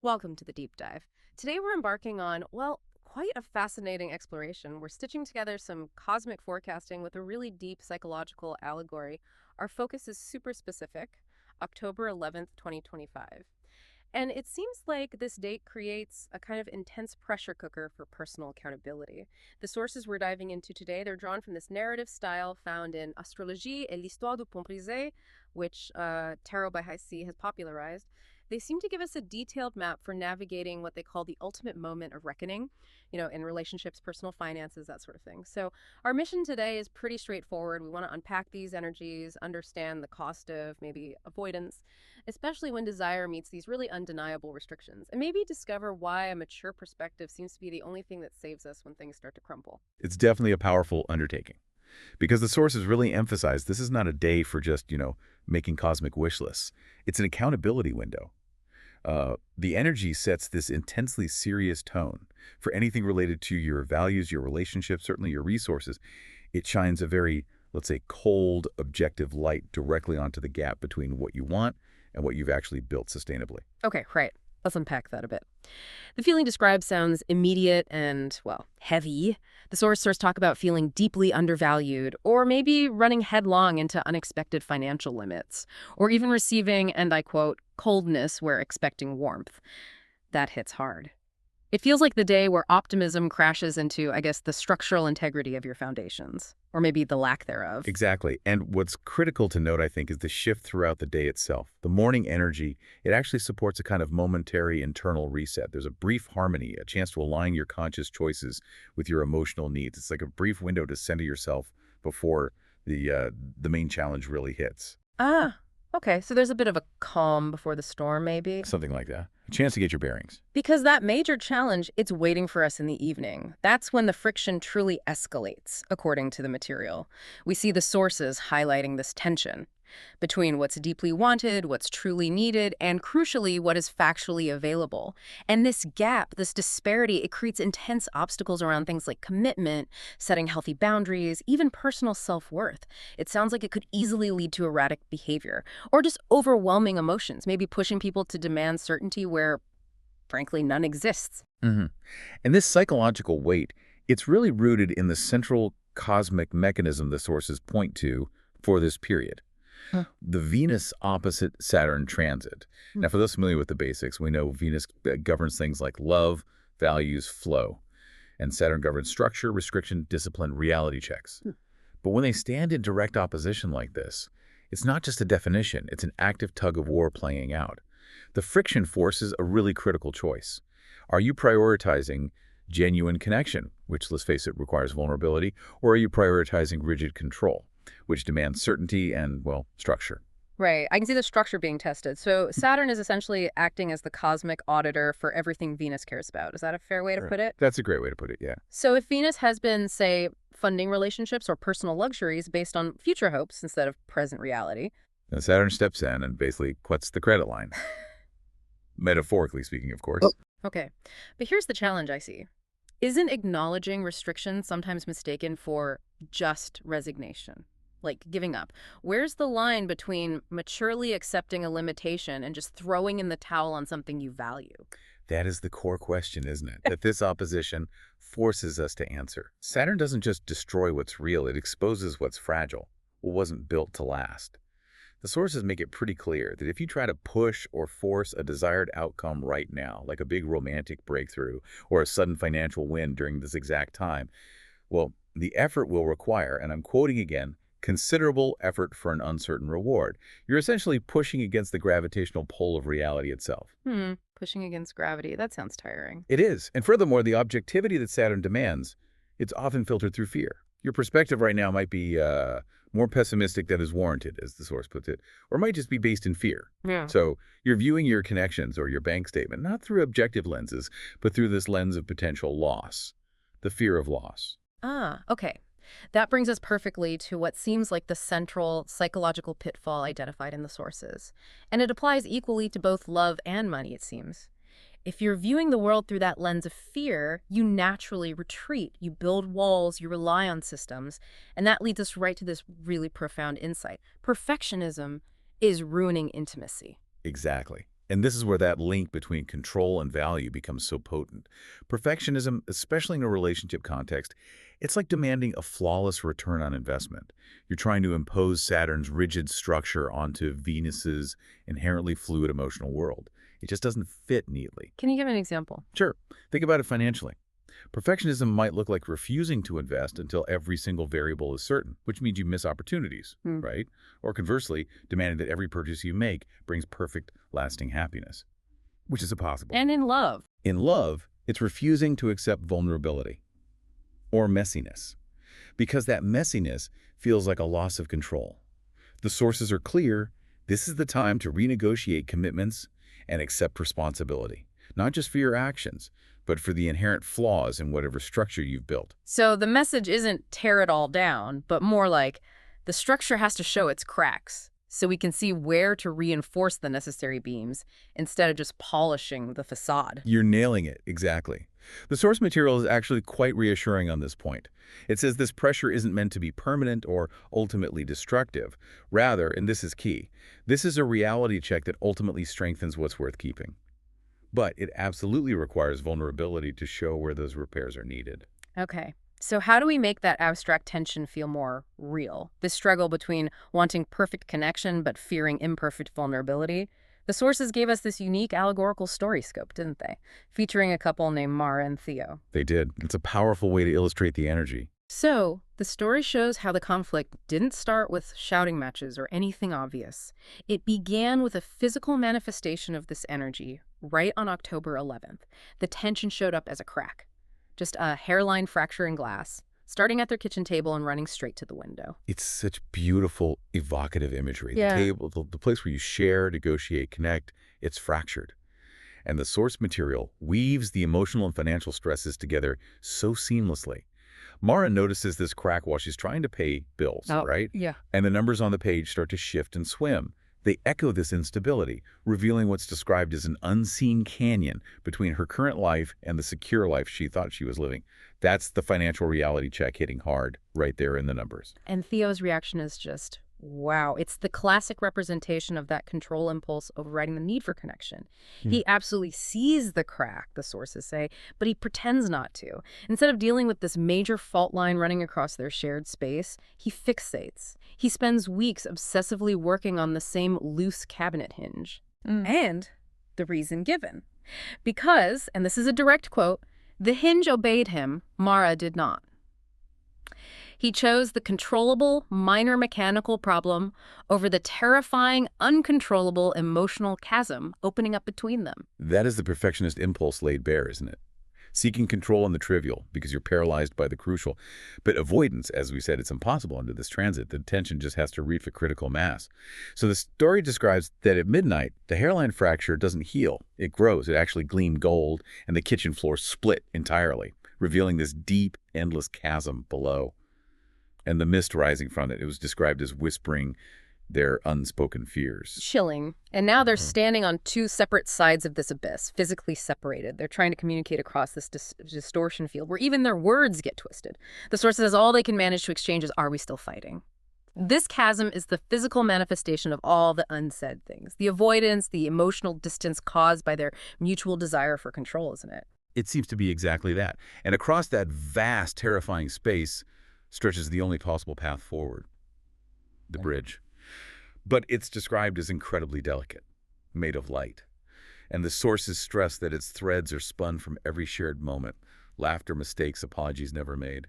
Welcome to the deep dive. Today we're embarking on, well, quite a fascinating exploration. We're stitching together some cosmic forecasting with a really deep psychological allegory. Our focus is super specific, October 11th, 2025. And it seems like this date creates a kind of intense pressure cooker for personal accountability. The sources we're diving into today, they're drawn from this narrative style found in Astrologie et l'Histoire du Pont Brisé, which Tarot by High C has popularized. They seem to give us a detailed map for navigating what they call the ultimate moment of reckoning, in relationships, personal finances, that sort of thing. So our mission today is pretty straightforward. We want to unpack these energies, understand the cost of maybe avoidance, especially when desire meets these really undeniable restrictions, and maybe discover why a mature perspective seems to be the only thing that saves us when things start to crumble. It's definitely a powerful undertaking because the sources really emphasize this is not a day for just, making cosmic wish lists. It's an accountability window. The energy sets this intensely serious tone for anything related to your values, your relationships, certainly your resources. It shines a very, let's say, cold, objective light directly onto the gap between what you want and what you've actually built sustainably. Okay, right. Let's unpack that a bit. The feeling described sounds immediate and, well, heavy. The sources talk about feeling deeply undervalued, or maybe running headlong into unexpected financial limits, or even receiving, and I quote, coldness where expecting warmth. That hits hard. It feels like the day where optimism crashes into, I guess, the structural integrity of your foundations, or maybe the lack thereof. Exactly. And what's critical to note, I think, is the shift throughout the day itself. The morning energy, it actually supports a kind of momentary internal reset. There's a brief harmony, a chance to align your conscious choices with your emotional needs. It's like a brief window to center yourself before the main challenge really hits. Ah, okay. So there's a bit of a calm before the storm, maybe? Something like that. A chance to get your bearings. Because that major challenge, it's waiting for us in the evening. That's when the friction truly escalates, according to the material. We see the sources highlighting this tension between what's deeply wanted, what's truly needed, and crucially, what is factually available. And this gap, this disparity, it creates intense obstacles around things like commitment, setting healthy boundaries, even personal self-worth. It sounds like it could easily lead to erratic behavior or just overwhelming emotions, maybe pushing people to demand certainty where, frankly, none exists. hmm And this psychological weight, it's really rooted in the central cosmic mechanism the sources point to for this period. Huh. The Venus opposite Saturn transit. Hmm. Now, for those familiar with the basics, we know Venus governs things like love, values, flow, and Saturn governs structure, restriction, discipline, reality checks. Hmm. But when they stand in direct opposition like this, it's not just a definition, it's an active tug of war playing out. The friction forces a really critical choice. Are you prioritizing genuine connection, which, let's face it, requires vulnerability, or are you prioritizing rigid control, which demands certainty and, well, structure? Right. I can see the structure being tested. So Saturn is essentially acting as the cosmic auditor for everything Venus cares about. Is that a fair way to Sure. put it? That's a great way to put it, yeah. So if Venus has been, say, funding relationships or personal luxuries based on future hopes instead of present reality. Now Saturn steps in and basically cuts the credit line. Metaphorically speaking, of course. Oh. Okay. But here's the challenge I see. Isn't acknowledging restriction sometimes mistaken for just resignation? Like giving up. Where's the line between maturely accepting a limitation and just throwing in the towel on something you value? That is the core question, isn't it? That this opposition forces us to answer. Saturn doesn't just destroy what's real, it exposes what's fragile, what wasn't built to last. The sources make it pretty clear that if you try to push or force a desired outcome right now, like a big romantic breakthrough or a sudden financial win during this exact time, well, the effort will require, and I'm quoting again, considerable effort for an uncertain reward. You're essentially pushing against the gravitational pull of reality itself. Pushing against gravity. That sounds tiring. It is. And furthermore, the objectivity that Saturn demands, it's often filtered through fear. Your perspective right now might be more pessimistic than is warranted, as the source puts it, or might just be based in fear. Yeah. So you're viewing your connections or your bank statement not through objective lenses, but through this lens of potential loss, the fear of loss. Ah, okay. That brings us perfectly to what seems like the central psychological pitfall identified in the sources. And it applies equally to both love and money, it seems. If you're viewing the world through that lens of fear, you naturally retreat. You build walls, you rely on systems, and that leads us right to this really profound insight. Perfectionism is ruining intimacy. Exactly. And this is where that link between control and value becomes so potent. Perfectionism, especially in a relationship context, it's like demanding a flawless return on investment. You're trying to impose Saturn's rigid structure onto Venus's inherently fluid emotional world. It just doesn't fit neatly. Can you give an example? Sure, think about it financially. Perfectionism might look like refusing to invest until every single variable is certain, which means you miss opportunities, Hmm. right? Or conversely, demanding that every purchase you make brings perfect, lasting happiness, which is impossible. And in love. In love, it's refusing to accept vulnerability or messiness, because that messiness feels like a loss of control. The sources are clear. This is the time to renegotiate commitments and accept responsibility, not just for your actions, but for the inherent flaws in whatever structure you've built. So the message isn't tear it all down, but more like the structure has to show its cracks so we can see where to reinforce the necessary beams instead of just polishing the facade. You're nailing it, exactly. The source material is actually quite reassuring on this point. It says this pressure isn't meant to be permanent or ultimately destructive. Rather, and this is key, this is a reality check that ultimately strengthens what's worth keeping. But it absolutely requires vulnerability to show where those repairs are needed. Okay. So how do we make that abstract tension feel more real? This struggle between wanting perfect connection but fearing imperfect vulnerability? The sources gave us this unique allegorical story scope, didn't they? Featuring a couple named Mara and Theo. They did. It's a powerful way to illustrate the energy. So, the story shows how the conflict didn't start with shouting matches or anything obvious. It began with a physical manifestation of this energy right on October 11th. The tension showed up as a crack, just a hairline fracture in glass, starting at their kitchen table and running straight to the window. It's such beautiful, evocative imagery. Yeah. The table, the place where you share, negotiate, connect, it's fractured. And the source material weaves the emotional and financial stresses together so seamlessly. Mara notices this crack while she's trying to pay bills, Oh, right? yeah. And the numbers on the page start to shift and swim. They echo this instability, revealing what's described as an unseen canyon between her current life and the secure life she thought she was living. That's the financial reality check hitting hard right there in the numbers. And Theo's reaction is just, wow. It's the classic representation of that control impulse overriding the need for connection. He absolutely sees the crack, the sources say, but he pretends not to. Instead of dealing with this major fault line running across their shared space, he fixates. He spends weeks obsessively working on the same loose cabinet hinge. And the reason given. Because, and this is a direct quote, the hinge obeyed him, Mara did not. He chose the controllable, minor mechanical problem over the terrifying, uncontrollable emotional chasm opening up between them. That is the perfectionist impulse laid bare, isn't it? Seeking control on the trivial because you're paralyzed by the crucial. But avoidance, as we said, it's impossible under this transit. The tension just has to reach a critical mass. So the story describes that at midnight, the hairline fracture doesn't heal. It grows. It actually gleamed gold, and the kitchen floor split entirely, revealing this deep, endless chasm below. And the mist rising from it, it was described as whispering their unspoken fears. Chilling. And now they're standing on two separate sides of this abyss, physically separated. They're trying to communicate across this distortion field where even their words get twisted. The source says all they can manage to exchange is, are we still fighting? This chasm is the physical manifestation of all the unsaid things, the avoidance, the emotional distance caused by their mutual desire for control, isn't it? It seems to be exactly that. And across that vast, terrifying space stretches the only possible path forward, the bridge. But it's described as incredibly delicate, made of light. And the sources stress that its threads are spun from every shared moment, laughter, mistakes, apologies never made.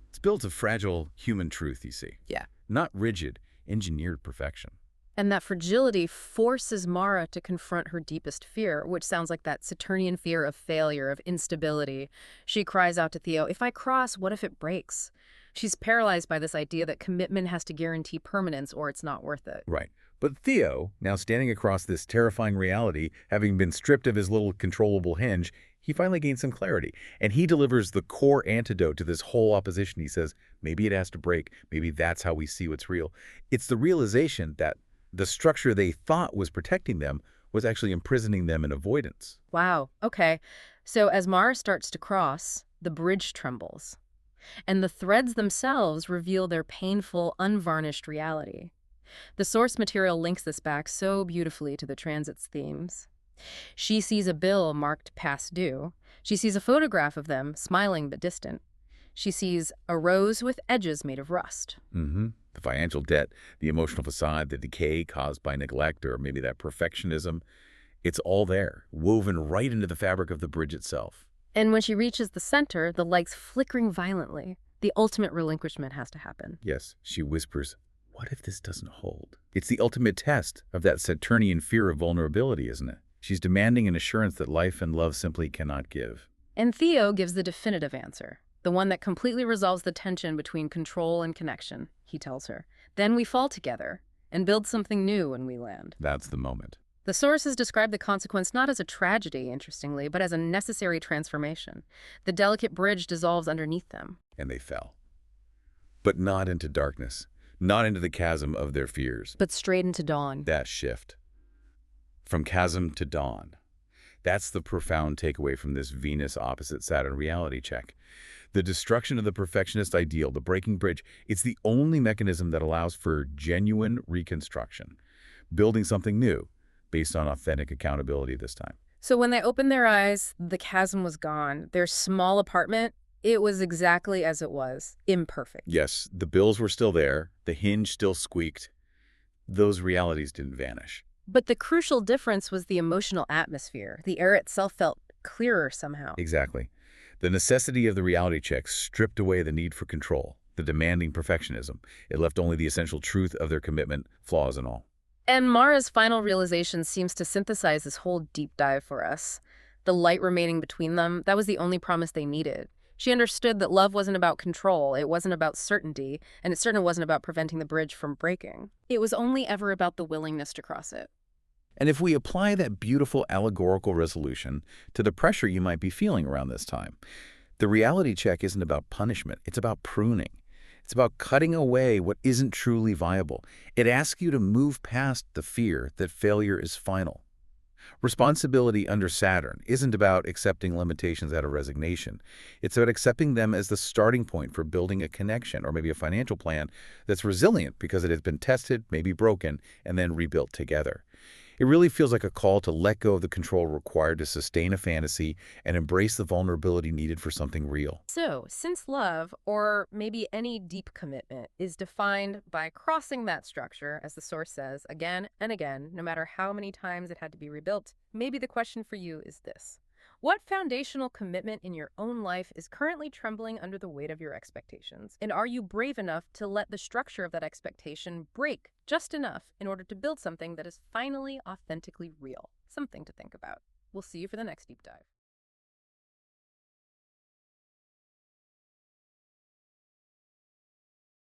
It's built of fragile human truth, you see. Yeah. Not rigid, engineered perfection. And that fragility forces Mara to confront her deepest fear, which sounds like that Saturnian fear of failure, of instability. She cries out to Theo, if I cross, what if it breaks? She's paralyzed by this idea that commitment has to guarantee permanence or it's not worth it. Right. But Theo, now standing across this terrifying reality, having been stripped of his little controllable hinge, he finally gains some clarity. And he delivers the core antidote to this whole opposition. He says, maybe it has to break. Maybe that's how we see what's real. It's the realization that the structure they thought was protecting them was actually imprisoning them in avoidance. Wow. Okay. So as Mara starts to cross, the bridge trembles. And the threads themselves reveal their painful, unvarnished reality. The source material links this back so beautifully to the transit's themes. She sees a bill marked past due. She sees a photograph of them, smiling but distant. She sees a rose with edges made of rust. The financial debt, the emotional facade, the decay caused by neglect, or maybe that perfectionism, it's all there, woven right into the fabric of the bridge itself. And when she reaches the center, the light's flickering violently. The ultimate relinquishment has to happen. Yes, she whispers, what if this doesn't hold? It's the ultimate test of that Saturnian fear of vulnerability, isn't it? She's demanding an assurance that life and love simply cannot give. And Theo gives the definitive answer, the one that completely resolves the tension between control and connection, he tells her. Then we fall together and build something new when we land. That's the moment. The sources describe the consequence not as a tragedy, interestingly, but as a necessary transformation. The delicate bridge dissolves underneath them. And they fell. But not into darkness, not into the chasm of their fears. But straight into dawn. That shift. From chasm to dawn. That's the profound takeaway from this Venus opposite Saturn reality check. The destruction of the perfectionist ideal, the breaking bridge, it's the only mechanism that allows for genuine reconstruction. Building something new, based on authentic accountability this time. So when they opened their eyes, the chasm was gone. Their small apartment, it was exactly as it was, imperfect. Yes, the bills were still there, the hinge still squeaked. Those realities didn't vanish. But the crucial difference was the emotional atmosphere. The air itself felt clearer somehow. Exactly. The necessity of the reality check stripped away the need for control, the demanding perfectionism. It left only the essential truth of their commitment, flaws and all. And Mara's final realization seems to synthesize this whole deep dive for us. The light remaining between them, that was the only promise they needed. She understood that love wasn't about control, it wasn't about certainty, and it certainly wasn't about preventing the bridge from breaking. It was only ever about the willingness to cross it. And if we apply that beautiful allegorical resolution to the pressure you might be feeling around this time, the reality check isn't about punishment, it's about pruning. It's about cutting away what isn't truly viable. It asks you to move past the fear that failure is final. Responsibility under Saturn isn't about accepting limitations out of resignation. It's about accepting them as the starting point for building a connection or maybe a financial plan that's resilient because it has been tested, maybe broken, and then rebuilt together. It really feels like a call to let go of the control required to sustain a fantasy and embrace the vulnerability needed for something real. So, since love, or maybe any deep commitment, is defined by crossing that structure, as the source says, again and again, no matter how many times it had to be rebuilt, maybe the question for you is this. What foundational commitment in your own life is currently trembling under the weight of your expectations? And are you brave enough to let the structure of that expectation break just enough in order to build something that is finally authentically real? Something to think about. We'll see you for the next deep dive.